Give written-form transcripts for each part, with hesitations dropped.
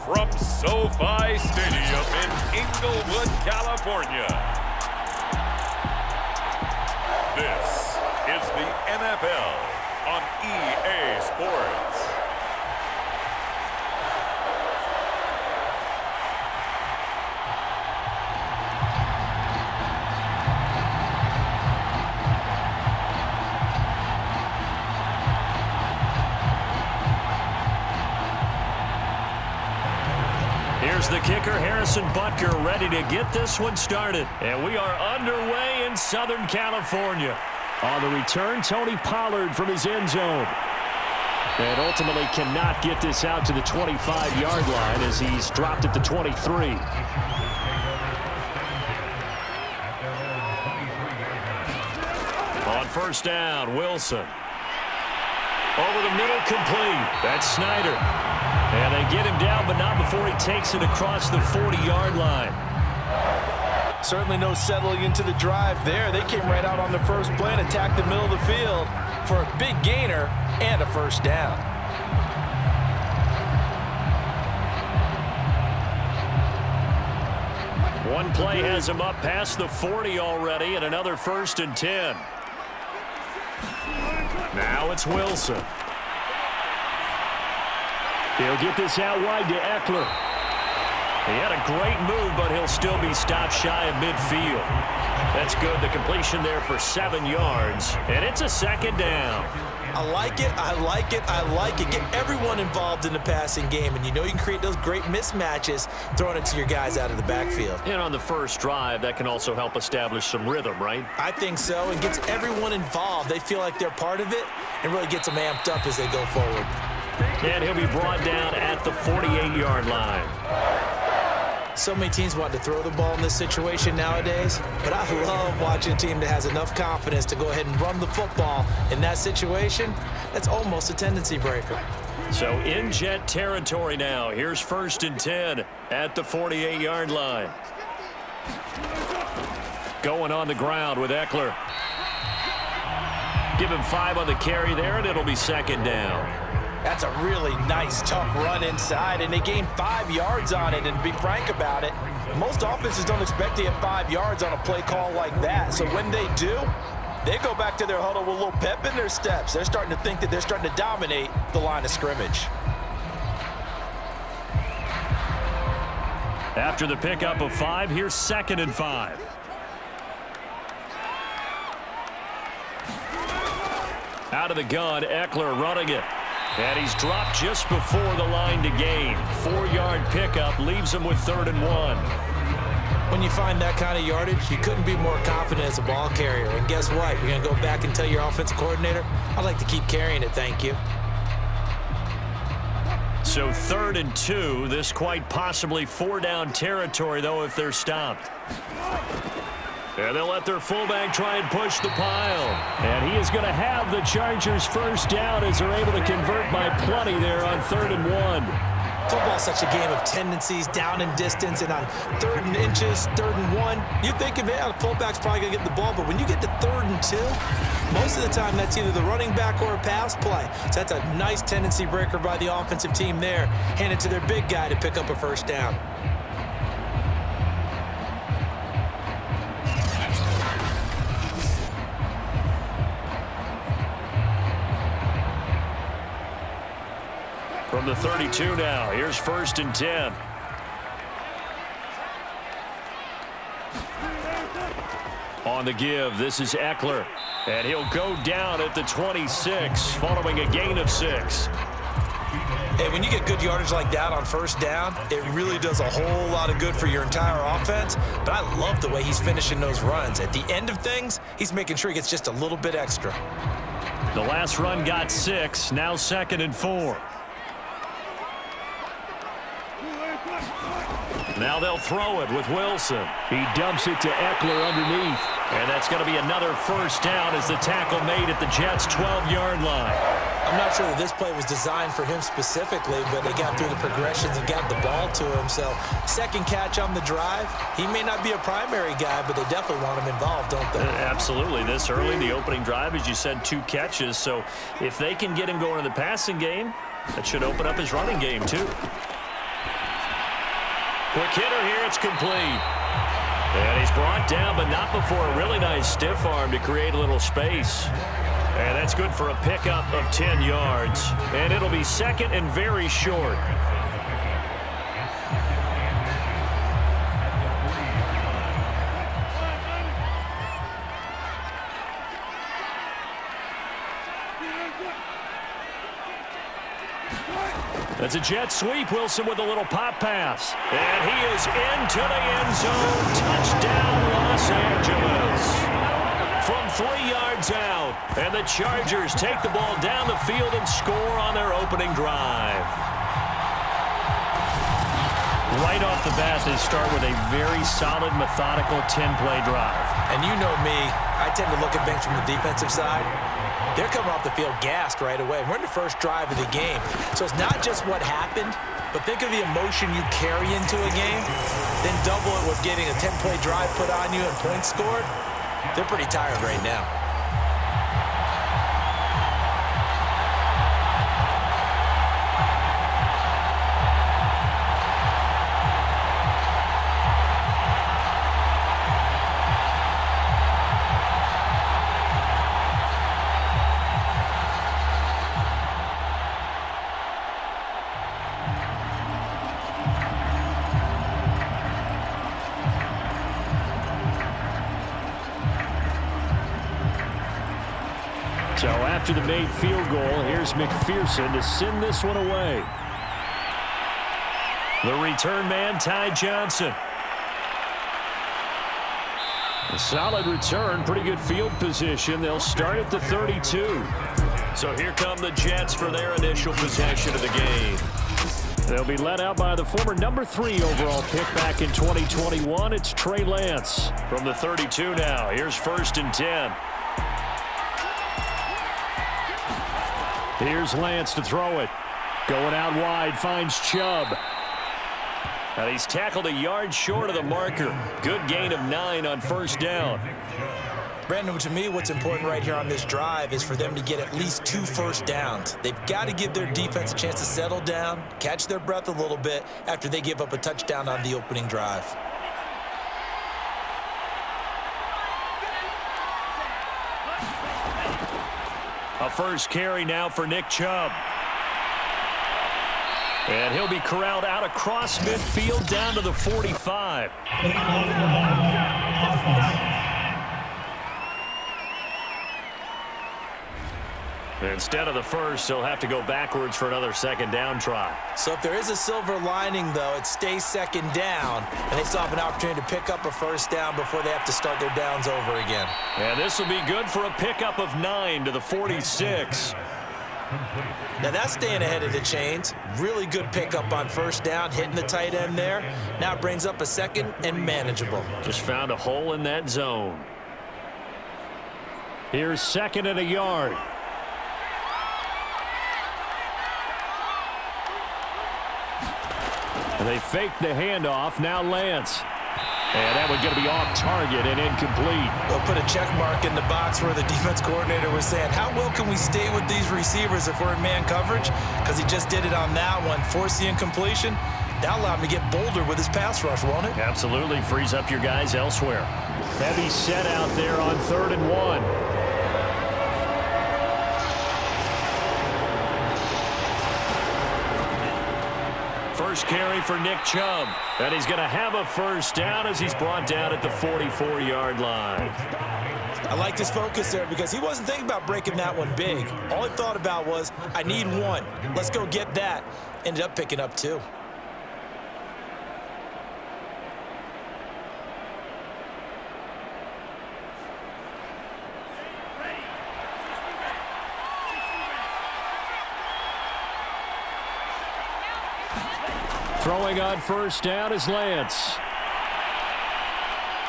from SoFi Stadium in Inglewood, California. This is the NFL on EA Sports. Here's the kicker, Harrison Butker, ready to get this one started. And we are underway in Southern California. On the return, Tony Pollard from his end zone. And ultimately cannot get this out to the 25-yard line as he's dropped at the 23. On first down, Wilson. Over the middle, complete. That's Snyder. And they get him down, but not before he takes it across the 40-yard line. Certainly no settling into the drive there. They came right out on the first play and attacked the middle of the field for a big gainer and a first down. One play has him up past the 40 already, and another 1st and 10. Now it's Wilson. He'll get this out wide to Eckler. He had a great move, but he'll still be stopped shy of midfield. That's good. The completion there for 7 yards, and it's a second down. I like it, I like it, I like it. Get everyone involved in the passing game, and you know you can create those great mismatches throwing it to your guys out of the backfield. And on the first drive, that can also help establish some rhythm, right? I think so. It gets everyone involved. They feel like they're part of it and really gets them amped up as they go forward. And he'll be brought down at the 48-yard line. So many teams want to throw the ball in this situation nowadays, but I love watching a team that has enough confidence to go ahead and run the football. In that situation, that's almost a tendency breaker. So in jet territory now. Here's 1st and 10 at the 48-yard line. Going on the ground with Eckler. Give him 5 on the carry there, and it'll be second down. That's a really nice, tough run inside, and they gained 5 yards on it. And to be frank about it, most offenses don't expect to get 5 yards on a play call like that. So when they do, they go back to their huddle with a little pep in their steps. They're starting to think that they're starting to dominate the line of scrimmage. After the pickup of 5, here's 2nd and 5. Out of the gun, Eckler running it. And he's dropped just before the line to gain. 4-yard pickup leaves him with 3rd and 1. When you find that kind of yardage, you couldn't be more confident as a ball carrier. And guess what? You're going to go back and tell your offensive coordinator, I'd like to keep carrying it, thank you. So 3rd and 2. This quite possibly 4-down territory, though, if they're stopped. And they'll let their fullback try and push the pile. And he is going to have the Chargers first down as they're able to convert by plenty there on 3rd and 1. Football's such a game of tendencies, down and distance, and on 3rd and inches, 3rd and 1, you think of it, the fullback's probably going to get the ball, but when you get to 3rd and 2, most of the time that's either the running back or a pass play. So that's a nice tendency breaker by the offensive team there. Hand it to their big guy to pick up a first down. From the 32 now, here's 1st and 10. On the give, this is Eckler. And he'll go down at the 26 following a gain of 6. Hey, when you get good yardage like that on first down, it really does a whole lot of good for your entire offense. But I love the way he's finishing those runs. At the end of things, he's making sure he gets just a little bit extra. The last run got 6, now 2nd and 4. Now they'll throw it with Wilson. He dumps it to Eckler underneath. And that's going to be another first down as the tackle made at the Jets' 12-yard line. I'm not sure that this play was designed for him specifically, but they got through the progressions and got the ball to him. So, second catch on the drive. He may not be a primary guy, but they definitely want him involved, don't they? Absolutely. This early, the opening drive, as you said, 2 catches. So, if they can get him going in the passing game, that should open up his running game, too. Quick hitter here. It's complete. And he's brought down, but not before a really nice stiff arm to create a little space. And that's good for a pickup of 10 yards. And it'll be second and very short. That's a jet sweep. Wilson with a little pop pass. And he is into the end zone. Touchdown, Los Angeles. From 3 yards out. And the Chargers take the ball down the field and score on their opening drive. Right off the bat, they start with a very solid, methodical 10-play drive. And you know me, I tend to look at things from the defensive side. They're coming off the field gassed right away. We're in the first drive of the game. So it's not just what happened, but think of the emotion you carry into a game, then double it with getting a 10-play drive put on you and points scored. They're pretty tired right now. So after the made field goal, here's McPherson to send this one away. The return man, Ty Johnson. A solid return, pretty good field position. They'll start at the 32. So here come the Jets for their initial possession of the game. They'll be led out by the former number 3 overall pick back in 2021. It's Trey Lance from the 32 now. Here's 1st and 10. Here's Lance to throw it. Going out wide, finds Chubb. And he's tackled a yard short of the marker. Good gain of 9 on 1st down. Brandon, to me, what's important right here on this drive is for them to get at least 2 first downs. They've got to give their defense a chance to settle down, catch their breath a little bit after they give up a touchdown on the opening drive. A first carry now for Nick Chubb. And he'll be corralled out across midfield down to the 45. Instead of the first, he'll have to go backwards for another 2nd down try. So if there is a silver lining, though, it stays 2nd down, and they still have an opportunity to pick up a 1st down before they have to start their downs over again. And this will be good for a pickup of 9 to the 46. Now that's staying ahead of the chains. Really good pickup on 1st down, hitting the tight end there. Now it brings up a 2nd and manageable. Just found a hole in that zone. Here's 2nd and a yard. And they fake the handoff. Now Lance. And that one's going to be off target and incomplete. They'll put a check mark in the box where the defense coordinator was saying, how well can we stay with these receivers if we're in man coverage? Because he just did it on that one. Force the incompletion. That'll allow him to get bolder with his pass rush, won't it? Absolutely. Frees up your guys elsewhere. Heavy set out there on 3rd and 1. First carry for Nick Chubb. And he's going to have a 1st down as he's brought down at the 44-yard line. I like his focus there because he wasn't thinking about breaking that one big. All he thought about was, I need 1. Let's go get that. Ended up picking up 2. Throwing on 1st down is Lance.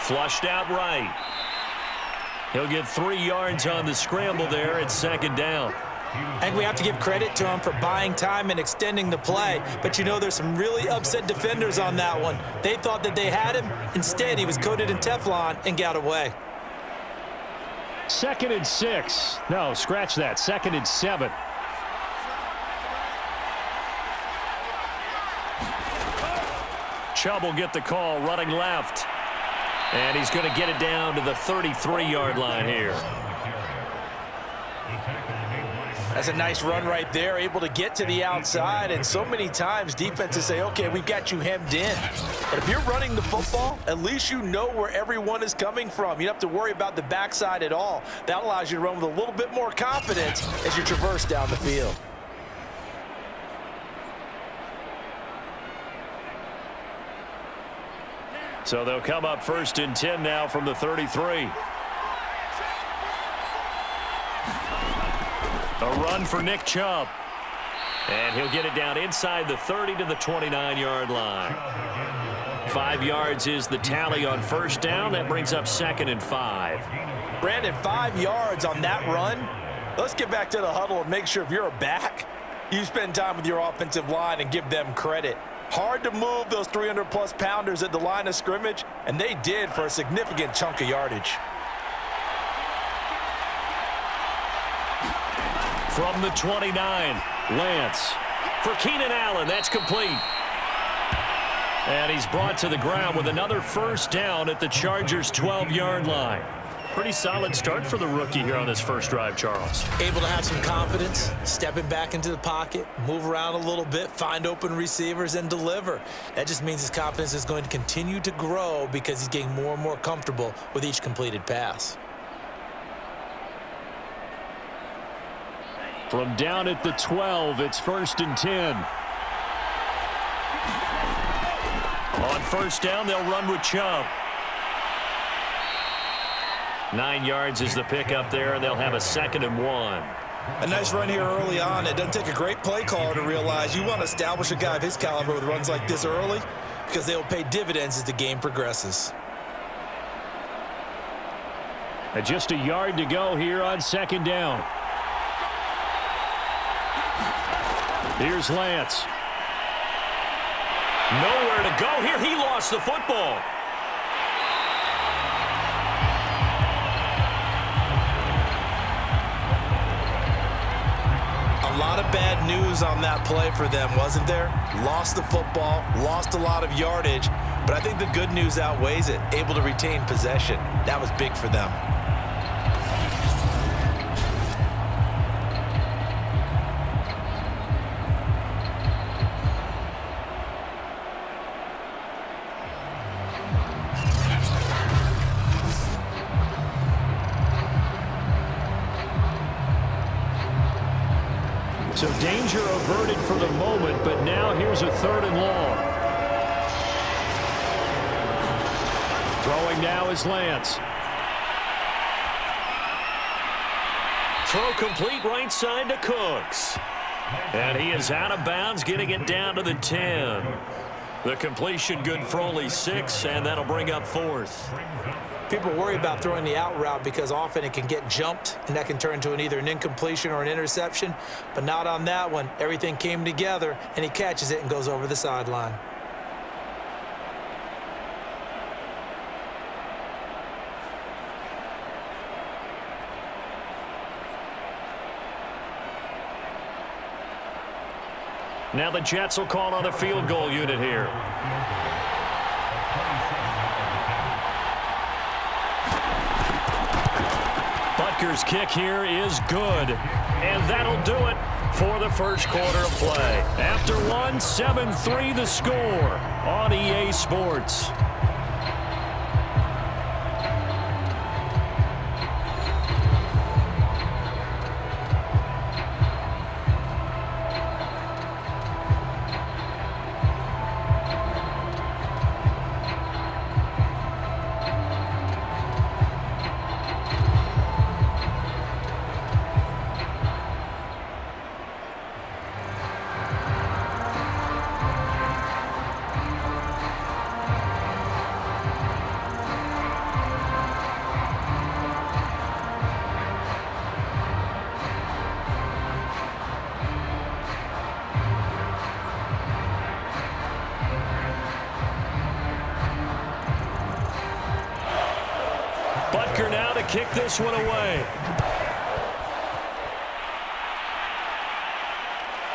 Flushed out right. He'll get 3 yards on the scramble there at 2nd down. I think we have to give credit to him for buying time and extending the play. But, you know, there's some really upset defenders on that one. They thought that they had him. Instead, he was coated in Teflon and got away. 2nd and 6. No, scratch that. 2nd and 7. Chubb will get the call running left. And he's going to get it down to the 33-yard line here. That's a nice run right there, able to get to the outside, and so many times defenses say, okay, we've got you hemmed in. But if you're running the football, at least you know where everyone is coming from. You don't have to worry about the backside at all. That allows you to run with a little bit more confidence as you traverse down the field. So they'll come up 1st and 10 now from the 33. A run for Nick Chubb. And he'll get it down inside the 30 to the 29-yard line. 5 yards is the tally on 1st down. That brings up 2nd and 5. Brandon, 5 yards on that run. Let's get back to the huddle and make sure if you're a back, you spend time with your offensive line and give them credit. Hard to move those 300-plus pounders at the line of scrimmage, and they did for a significant chunk of yardage. From the 29, Lance for Keenan Allen. That's complete. And he's brought to the ground with another 1st down at the Chargers' 12-yard line. Pretty solid start for the rookie here on his first drive, Charles. Able to have some confidence, stepping back into the pocket, move around a little bit, find open receivers, and deliver. That just means his confidence is going to continue to grow because he's getting more and more comfortable with each completed pass. From down at the 12, it's 1st and 10. On 1st down, they'll run with Chubb. 9 yards is the pickup there, and they'll have a 2nd and 1. A nice run here early on. It doesn't take a great play caller to realize you want to establish a guy of his caliber with runs like this early because they will pay dividends as the game progresses. And just a yard to go here on 2nd down. Here's Lance. Nowhere to go here. He lost the football. A lot of bad news on that play for them, wasn't there? Lost the football, lost a lot of yardage, but I think the good news outweighs it. Able to retain possession. That was big for them. So danger averted for the moment, but now here's a 3rd and long. Throwing now is Lance. Throw complete right side to Cooks. And he is out of bounds, getting it down to the 10. The completion good for only 6, and that'll bring up 4th. People worry about throwing the out route because often it can get jumped, and that can turn into either an incompletion or an interception, but not on that one. Everything came together, and he catches it and goes over the sideline. Now the Jets will call on a field goal unit here. Butker's kick here is good. And that'll do it for the first quarter of play. After one, 7-3 the score on EA Sports. Butker now to kick this one away.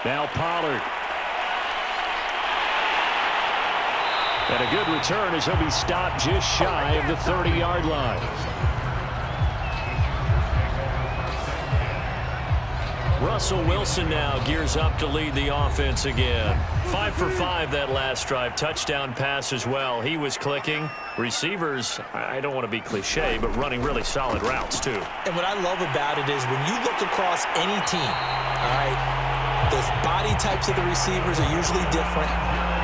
Now Pollard. And a good return as he'll be stopped just shy of the 30-yard line. Russell Wilson now gears up to lead the offense again. 5 for 5 that last drive. Touchdown pass as well. He was clicking. Receivers, I don't want to be cliche, but running really solid routes too. And what I love about it is when you look across any team, all right, the body types of the receivers are usually different.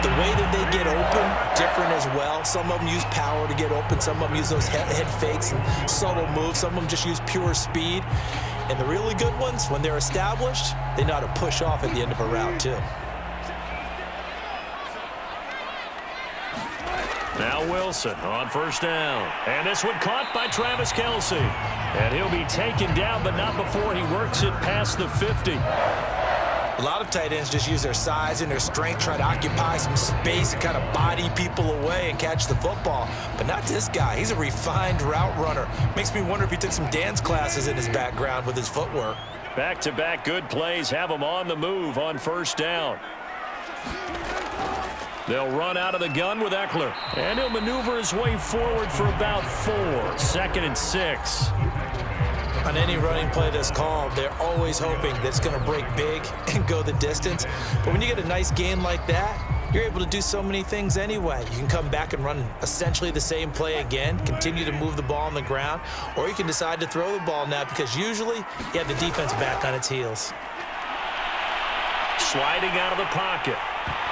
The way that they get open, different as well. Some of them use power to get open. Some of them use those head fakes and subtle moves. Some of them just use pure speed. And the really good ones, when they're established, they know how to push off at the end of a route, too. Now Wilson on first down. And this one caught by Travis Kelce. And he'll be taken down, but not before he works it past the 50. A lot of tight ends just use their size and their strength, try to occupy some space and kind of body people away and catch the football. But not this guy. He's a refined route runner. Makes me wonder if he took some dance classes in his background with his footwork. Back-to-back good plays have him on the move on first down. They'll run out of the gun with Eckler. And he'll maneuver his way forward for about 4. 2nd and 6. On any running play that's called, they're always hoping that it's going to break big and go the distance. But when you get a nice gain like that, you're able to do so many things anyway. You can come back and run essentially the same play again, continue to move the ball on the ground, or you can decide to throw the ball now because usually you have the defense back on its heels. Sliding out of the pocket.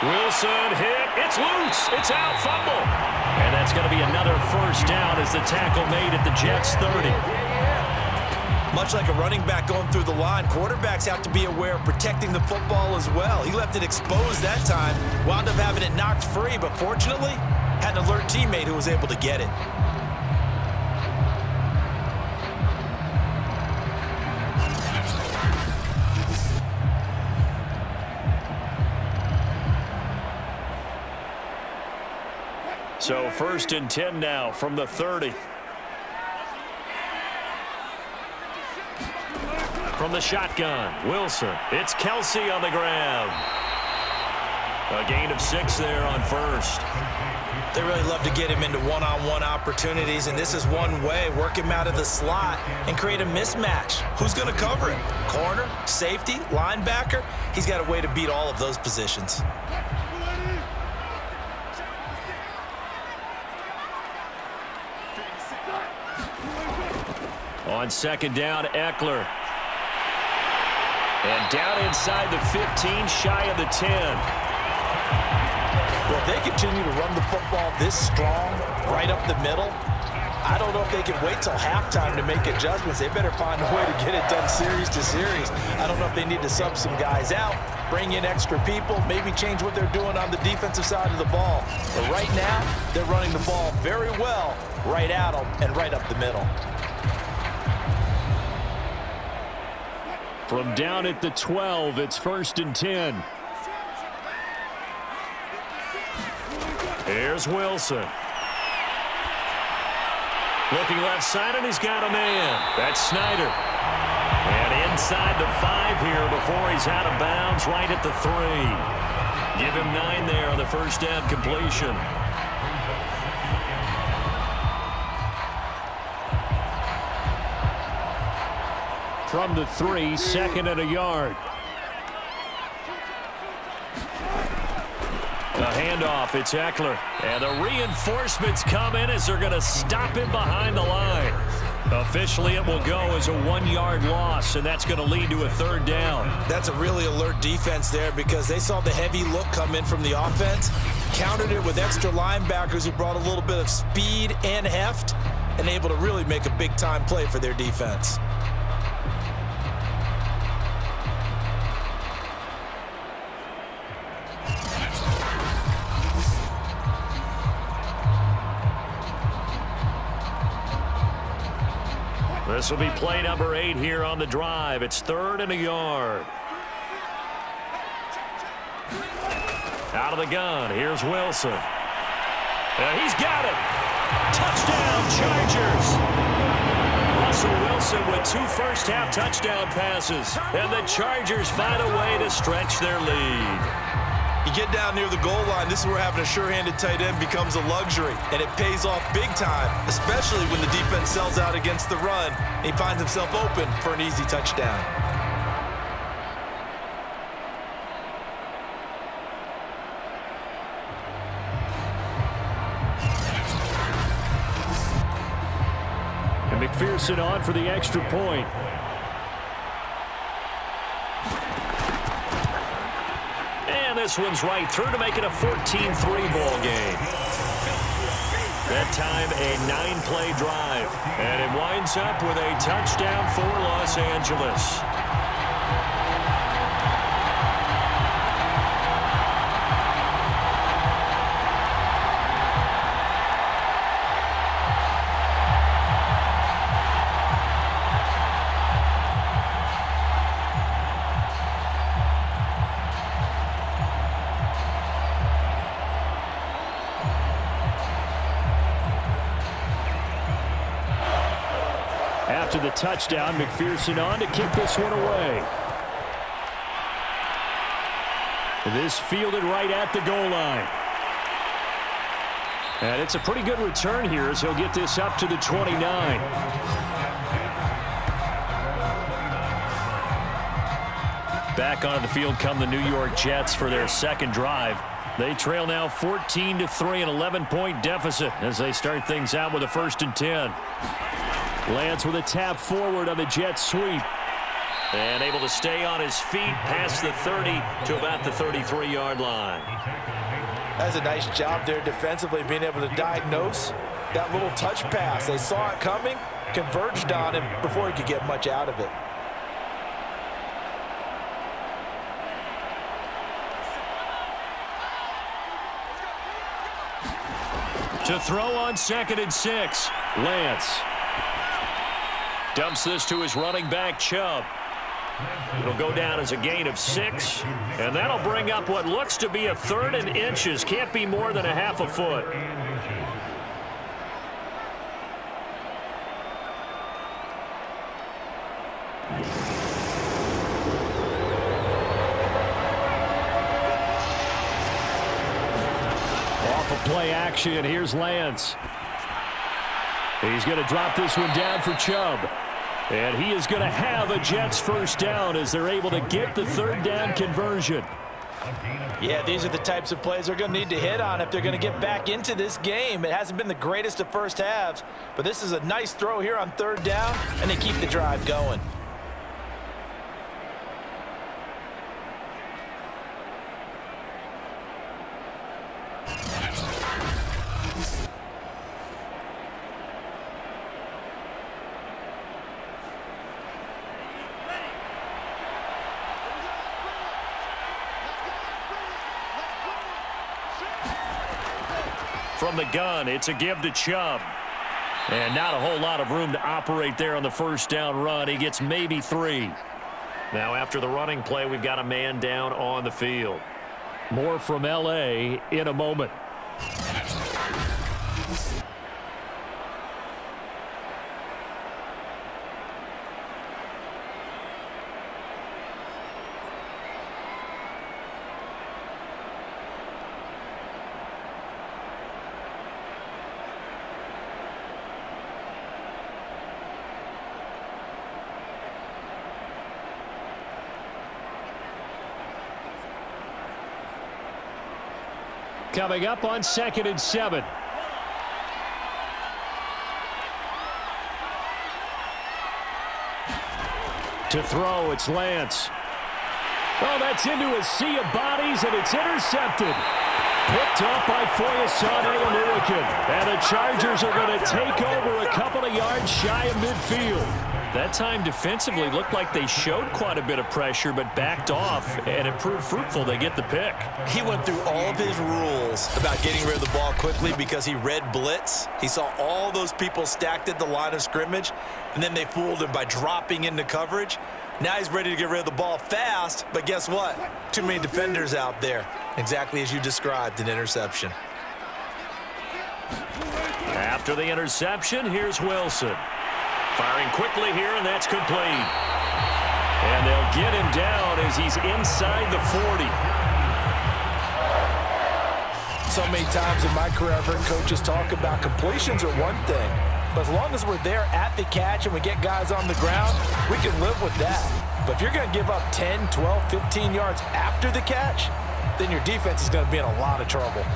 Wilson hit. It's loose. It's out. Fumble. And that's going to be another first down as the tackle made at the Jets' 30. Much like a running back going through the line, quarterbacks have to be aware of protecting the football as well. He left it exposed that time, wound up having it knocked free, but fortunately, had an alert teammate who was able to get it. So 1st and 10 now from the 30. From the shotgun, Wilson. It's Kelce on the ground. A gain of 6 there on first. They really love to get him into one-on-one opportunities, and this is one way. Work him out of the slot and create a mismatch. Who's going to cover him? Corner, safety, linebacker? He's got a way to beat all of those positions. On 2nd down, Eckler. And down inside the 15, shy of the 10. Well, if they continue to run the football this strong, right up the middle, I don't know if they can wait till halftime to make adjustments. They better find a way to get it done series to series. I don't know if they need to sub some guys out, bring in extra people, maybe change what they're doing on the defensive side of the ball. But right now, they're running the ball very well right at them and right up the middle. From down at the 12, it's 1st and 10. Here's Wilson. Looking left side, and he's got a man. That's Snyder. And inside the 5 here before he's out of bounds, right at the 3. Give him 9 there on the first down completion. From the 3, 2nd and a yard. The handoff, it's Eckler. And the reinforcements come in as they're going to stop him behind the line. Officially, it will go as a 1-yard loss, and that's going to lead to a 3rd down. That's a really alert defense there because they saw the heavy look come in from the offense, countered it with extra linebackers who brought a little bit of speed and heft, and able to really make a big-time play for their defense. This will be play number 8 here on the drive. It's 3rd and a yard. Out of the gun, here's Wilson. And he's got it. Touchdown, Chargers. Russell Wilson with 2 first-half touchdown passes. And the Chargers find a way to stretch their lead. You get down near the goal line, this is where having a sure-handed tight end becomes a luxury, and it pays off big time, especially when the defense sells out against the run, and he finds himself open for an easy touchdown. And McPherson on for the extra point. And this one's right through to make it a 14-3 ball game. That time a 9-play drive. And it winds up with a touchdown for Los Angeles. After the touchdown, McPherson on to kick this one away. This fielded right at the goal line. And it's a pretty good return here as he'll get this up to the 29. Back onto the field come the New York Jets for their second drive. They trail now 14-3, an 11-point deficit as they start things out with a 1st and 10. Lance with a tap forward on the jet sweep. And able to stay on his feet past the 30 to about the 33-yard line. That's a nice job there defensively, being able to diagnose that little touch pass. They saw it coming, converged on him before he could get much out of it. To throw on 2nd and 6, Lance. Dumps this to his running back, Chubb. It'll go down as a gain of 6, and that'll bring up what looks to be a 3rd and inches. Can't be more than a half a foot. Off of play action, here's Lance. He's going to drop this one down for Chubb. And he is going to have a Jets first down as they're able to get the 3rd down conversion. Yeah, these are the types of plays they're going to need to hit on if they're going to get back into this game. It hasn't been the greatest of first halves, but this is a nice throw here on 3rd down, and they keep the drive going. From the gun, it's a give to Chubb. And not a whole lot of room to operate there on the 1st down run. He gets maybe 3. Now after the running play, we've got a man down on the field. More from L.A. in a moment. Coming up on 2nd and 7. To throw, it's Lance. Oh, that's into a sea of bodies, and it's intercepted. Picked up by Foyesade Oluwakin. And the Chargers are going to take over a couple of yards shy of midfield. That time defensively looked like they showed quite a bit of pressure but backed off, and it proved fruitful. They get the pick. He went through all of his rules about getting rid of the ball quickly because he read blitz. He saw all those people stacked at the line of scrimmage, and then they fooled him by dropping into coverage. Now he's ready to get rid of the ball fast, but guess what? Too many defenders out there. Exactly as you described, an interception. After the interception, here's Wilson. Firing quickly here, and that's complete. And they'll get him down as he's inside the 40. So many times in my career, I've heard coaches talk about completions are one thing, but as long as we're there at the catch and we get guys on the ground, we can live with that. But if you're going to give up 10, 12, 15 yards after the catch, then your defense is going to be in a lot of trouble.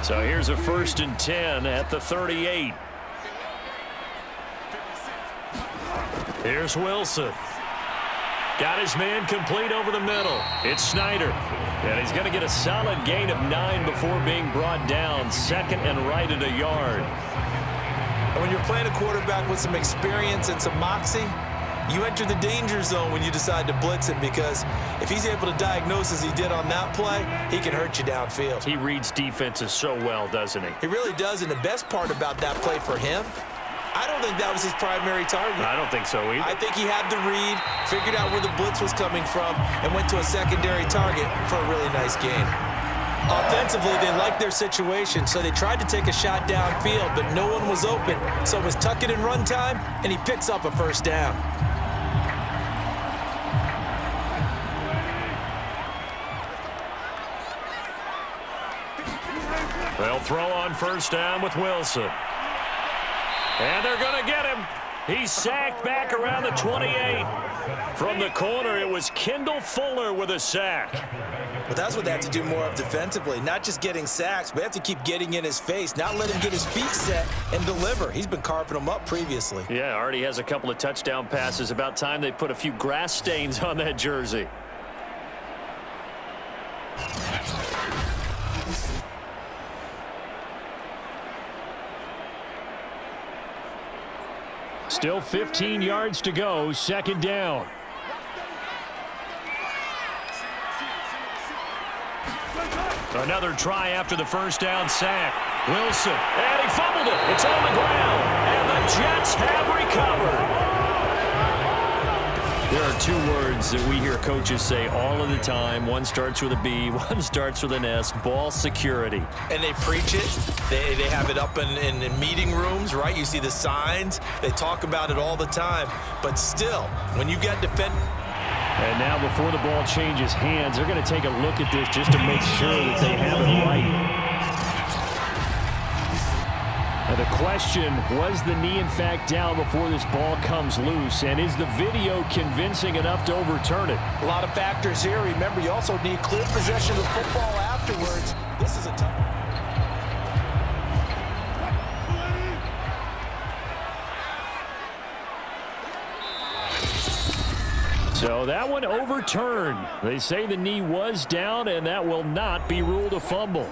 So here's a 1st and 10 at the 38. Here's Wilson. Got his man complete over the middle. It's Snyder. And he's going to get a solid gain of 9 before being brought down. 2nd and right at a yard. And when you're playing a quarterback with some experience and some moxie, you enter the danger zone when you decide to blitz him, because if he's able to diagnose as he did on that play, he can hurt you downfield. He reads defenses so well, doesn't he? He really does, and the best part about that play for him, I don't think that was his primary target. I don't think so either. I think he had the read, figured out where the blitz was coming from, and went to a secondary target for a really nice gain. Offensively, they liked their situation, so they tried to take a shot downfield, but no one was open. So it was tuck it and run time, and he picks up a 1st down. They'll throw on 1st down with Wilson. And they're going to get him. He's sacked back around the 28. From the corner, it was Kendall Fuller with a sack. But that's what they have to do more of defensively, not just getting sacks, but they have to keep getting in his face, not let him get his feet set and deliver. He's been carping them up previously. Yeah, already has a couple of touchdown passes. About time they put a few grass stains on that jersey. Still 15 yards to go, 2nd down. Another try after the 1st down sack. Wilson, and he fumbled it. It's on the ground, and the Jets have recovered. There are 2 words that we hear coaches say all of the time. One starts with a B, one starts with an S, ball security. And they preach it. They have it up in meeting rooms, right? You see the signs. They talk about it all the time. But still, when you get defend. And now before the ball changes hands, they're going to take a look at this just to make sure that they have it right. Now the question, was the knee in fact down before this ball comes loose? And is the video convincing enough to overturn it? A lot of factors here. Remember, you also need clear possession of the football afterwards. This is a tough. So that one overturned. They say the knee was down, and that will not be ruled a fumble.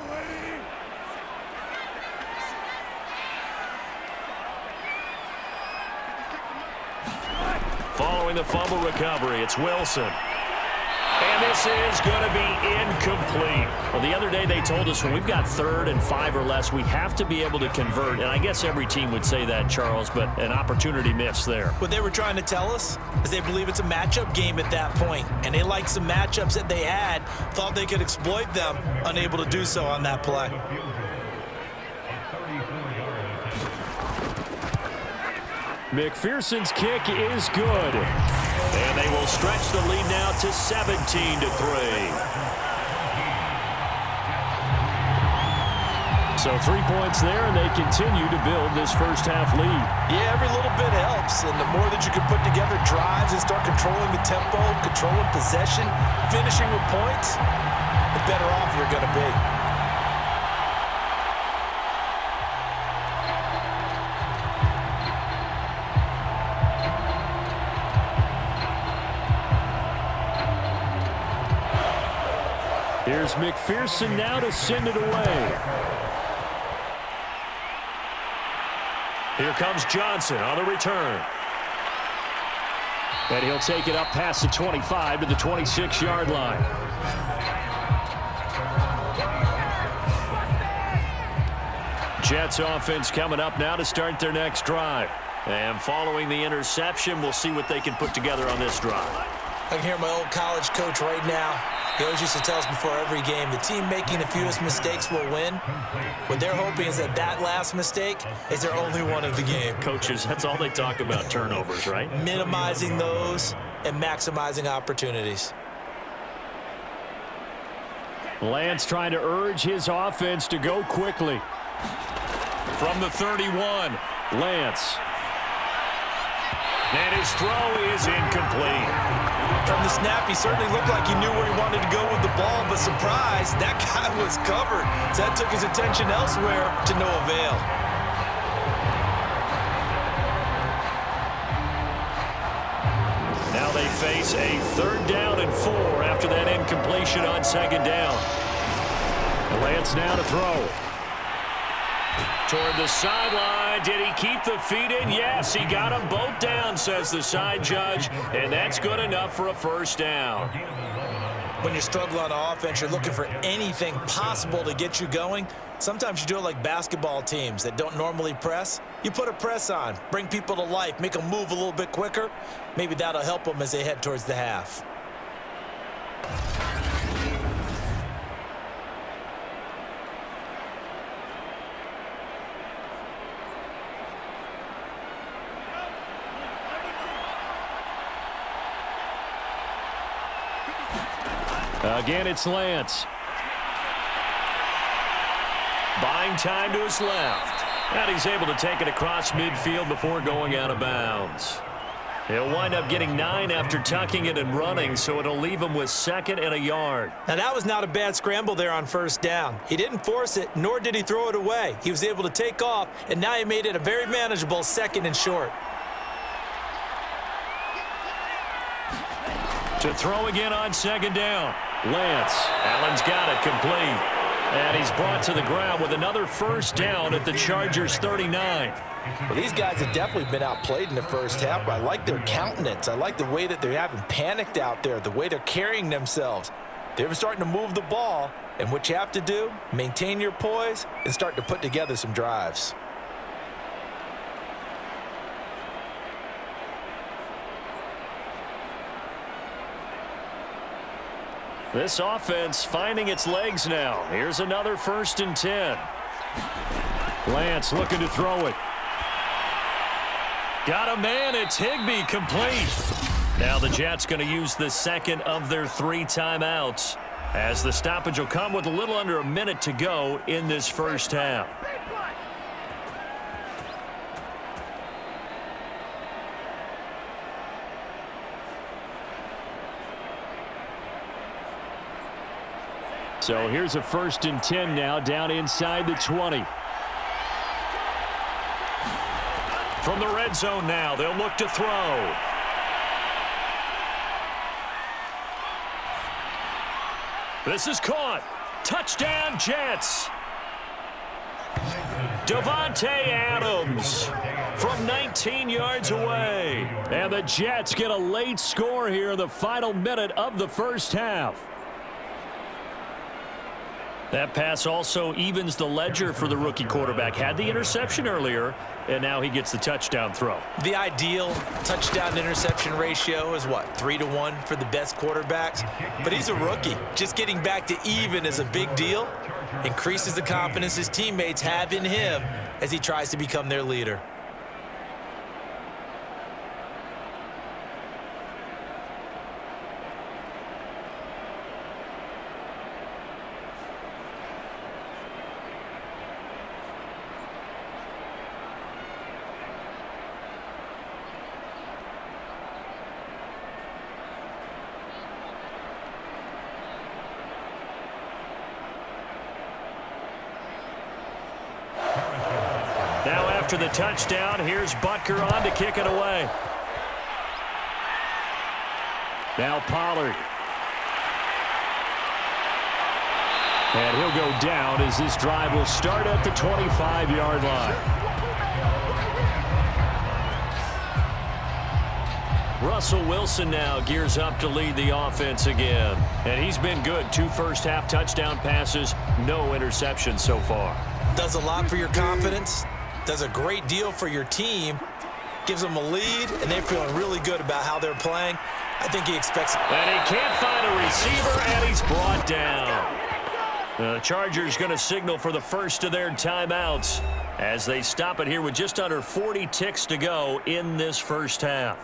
Following the fumble recovery, it's Wilson. And this is going to be incomplete. Well, the other day they told us when we've got 3rd and 5 or less, we have to be able to convert. And I guess every team would say that, Charles, but an opportunity missed there. What they were trying to tell us is they believe it's a matchup game at that point. And they liked some matchups that they had, thought they could exploit them, unable to do so on that play. McPherson's kick is good. And they will stretch the lead now to 17-3. So 3 points there, and they continue to build this 1st half lead. Yeah, every little bit helps, and the more that you can put together drives and start controlling the tempo, controlling possession, finishing with points, the better off you're going to be. Here's McPherson now to send it away. Here comes Johnson on the return. And he'll take it up past the 25 to the 26-yard line. Jets offense coming up now to start their next drive. And following the interception, we'll see what they can put together on this drive. I can hear my old college coach right now. He always used to tell us before every game, the team making the fewest mistakes will win. What they're hoping is that that last mistake is their only one of the game. Coaches, that's all they talk about, turnovers, right? Minimizing those and maximizing opportunities. Lance trying to urge his offense to go quickly. From the 31, Lance. And his throw is incomplete. From the snap, he certainly looked like he knew where he wanted to go with the ball, but surprise, that guy was covered. So that took his attention elsewhere to no avail. Now they face a 3rd down and 4 after that incompletion on 2nd down. Lance now to throw. Toward the sideline. Did he keep the feet in? Yes, he got them both down, says the side judge, and that's good enough for a 1st down. When you struggle on offense, you're looking for anything possible to get you going. Sometimes you do it like basketball teams that don't normally press. You put a press on, bring people to life, make them move a little bit quicker. Maybe that'll help them as they head towards the half. Again, it's Lance. Buying time to his left. And he's able to take it across midfield before going out of bounds. He'll wind up getting 9 after tucking it and running, so it'll leave him with 2nd and a yard. Now, that was not a bad scramble there on 1st down. He didn't force it, nor did he throw it away. He was able to take off, and now he made it a very manageable 2nd and short. To throw again on 2nd down. Lance. Allen's got it complete. And he's brought to the ground with another 1st down at the Chargers' 39. Well, these guys have definitely been outplayed in the 1st half, but I like their countenance. I like the way that they haven't panicked out there, the way they're carrying themselves. They're starting to move the ball, and what you have to do, maintain your poise and start to put together some drives. This offense finding its legs now. Here's another 1st and 10. Lance looking to throw it. Got a man. It's Higbee, complete. Now the Jets going to use the 2nd of their 3 timeouts, as the stoppage will come with a little under a minute to go in this 1st half. So here's a 1st and 10 now, down inside the 20. From the red zone now, they'll look to throw. This is caught. Touchdown, Jets. Davante Adams from 19 yards away. And the Jets get a late score here in the final minute of the 1st half. That pass also evens the ledger for the rookie quarterback. Had the interception earlier, and now he gets the touchdown throw. The ideal touchdown-interception ratio is, what, 3-to-1 for the best quarterbacks? But he's a rookie. Just getting back to even is a big deal. Increases the confidence his teammates have in him as he tries to become their leader. Now after the touchdown, here's Butker on to kick it away. Now Pollard. And he'll go down as this drive will start at the 25-yard line. Russell Wilson now gears up to lead the offense again. And he's been good. 2 first-half touchdown passes, no interceptions so far. Does a lot for your confidence. Does a great deal for your team. Gives them a lead, and they're feeling really good about how they're playing. I think he expects it. And he can't find a receiver, and he's brought down. The Chargers going to signal for the first of their timeouts as they stop it here with just under 40 ticks to go in this first half.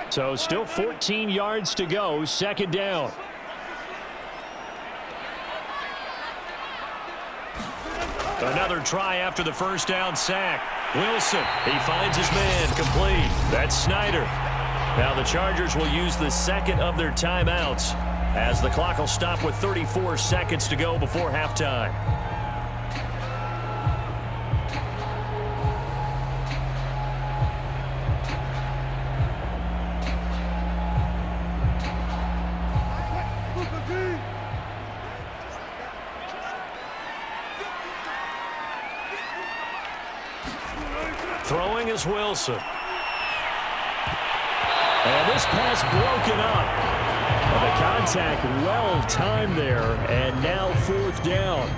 So still 14 yards to go, second down. Another try after the first down sack. Wilson, he finds his man, complete. That's Snyder. Now the Chargers will use the second of their timeouts as the clock will stop with 34 seconds to go before halftime. Throwing is Wilson. And this pass broken up. And the contact well timed there, and now fourth down.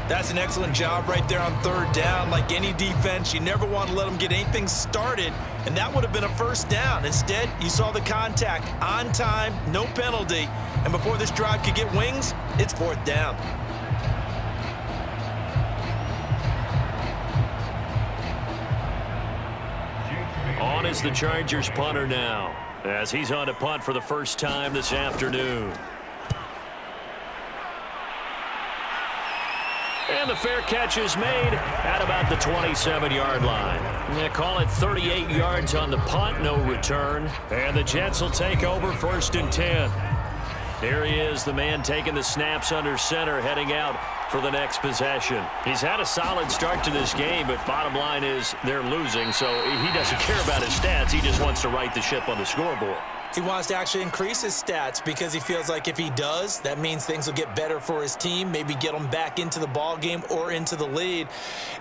That's an excellent job right there on third down. Like any defense, you never want to let them get anything started, and that would have been a first down. Instead, you saw the contact on time, no penalty, and before this drive could get wings, it's fourth down. On is the Chargers punter now, as he's on to punt for the first time this afternoon. And the fair catch is made at about the 27-yard line. They call it 38 yards on the punt, no return. And the Jets will take over first and 10. Here he is, the man taking the snaps under center, heading out for the next possession. He's had a solid start to this game, but bottom line is they're losing, so he doesn't care about his stats. He just wants to right the ship on the scoreboard. He wants to actually increase his stats because he feels like if he does, that means things will get better for his team, maybe get them back into the ball game or into the lead.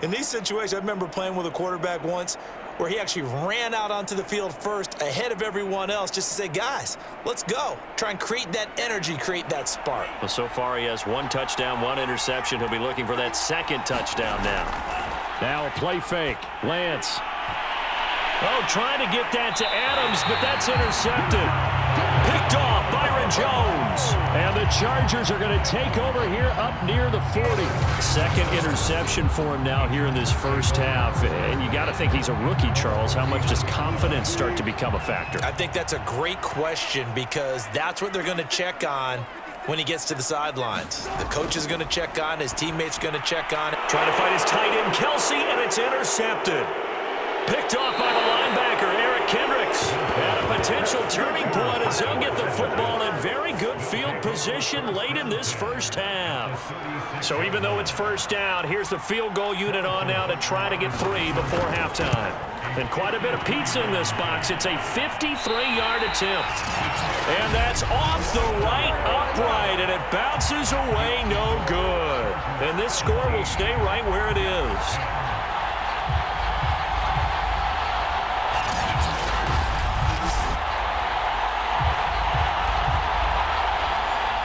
In these situations, I remember playing with a quarterback once where he actually ran out onto the field first ahead of everyone else just to say, guys, let's go. Try and create that energy, create that spark. Well, so far he has 1 touchdown, 1 interception. He'll be looking for that second touchdown now. Now a play fake. Lance. Oh, trying to get that to Adams, but that's intercepted. Picked off Byron Jones. And the Chargers are going to take over here up near the 40. Second interception for him now here in this first half. And you got to think he's a rookie, Charles. How much does confidence start to become a factor? I think that's a great question because that's what they're going to check on when he gets to the sidelines. The coach is going to check on, his teammates going to check on. Trying to fight his tight end, Kelsey, and it's intercepted. Picked off by the linebacker, Eric Kendricks. And a potential turning point as they'll get the football in very good field position late in this first half. So even though it's first down, here's the field goal unit on now to try to get 3 before halftime. And quite a bit of pizza in this box. It's a 53-yard attempt. And that's off the right upright, and it bounces away no good. And this score will stay right where it is.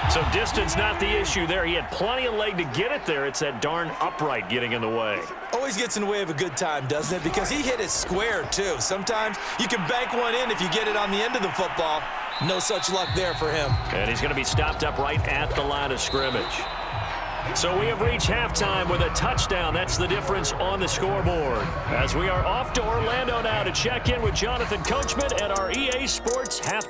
So distance not the issue there. He had plenty of leg to get it there. It's that darn upright getting in the way. Always gets in the way of a good time, doesn't it? Because he hit it square, too. Sometimes you can bank one in if you get it on the end of the football. No such luck there for him. And he's going to be stopped up right at the line of scrimmage. So we have reached halftime with a touchdown. That's the difference on the scoreboard. As we are off to Orlando now to check in with Jonathan Coachman at our EA Sports halftime.